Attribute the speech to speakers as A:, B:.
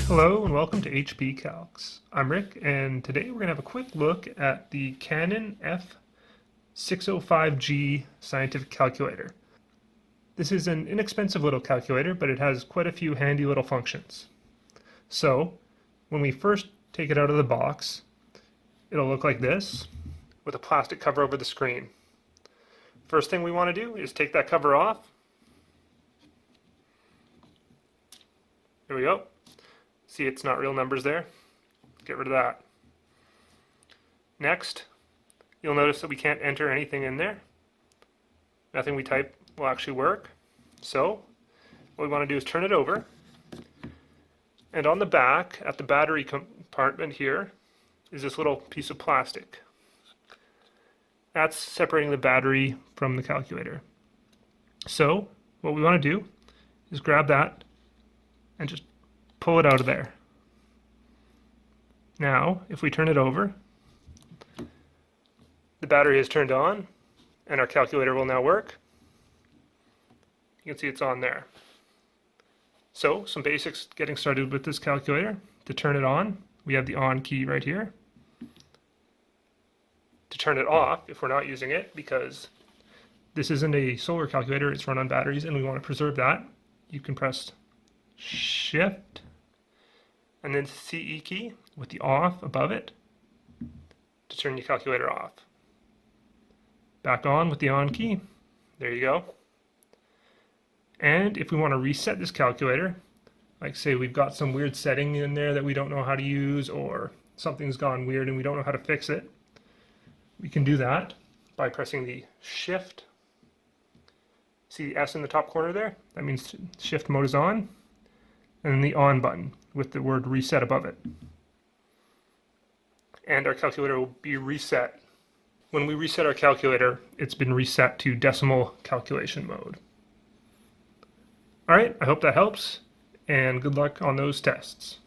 A: Hello and welcome to HP Calcs. I'm Rick, and today we're going to have a quick look at the Canon F-605G Scientific Calculator. This is an inexpensive little calculator, but it has quite a few handy little functions. So, when we first take it out of the box, it'll look like this, with a plastic cover over the screen. First thing we want to do is take that cover off. There we go. See, it's not real numbers there. Get rid of that. Next, you'll notice that we can't enter anything in there. Nothing we type will actually work. So, what we want to do is turn it over. And on the back, at the battery compartment here, is this little piece of plastic. That's separating the battery from the calculator. So, what we want to do is grab that and just pull it out of there. Now, if we turn it over, the battery is turned on and our calculator will now work. You can see it's on there. So, some basics getting started with this calculator. To turn it on, we have the on key right here. To turn it off, if we're not using it, because this isn't a solar calculator, it's run on batteries and we want to preserve that, you can press Shift and then CE key with the off above it to turn your calculator off. Back on with the on key. There you go. And if we want to reset this calculator, like say we've got some weird setting in there that we don't know how to use, or something's gone weird and we don't know how to fix it, we can do that by pressing the Shift. See the S in the top corner there? That means shift mode is on. And then the on button with the word reset above it. And our calculator will be reset. When we reset our calculator, it's been reset to decimal calculation mode. Alright, I hope that helps, and good luck on those tests.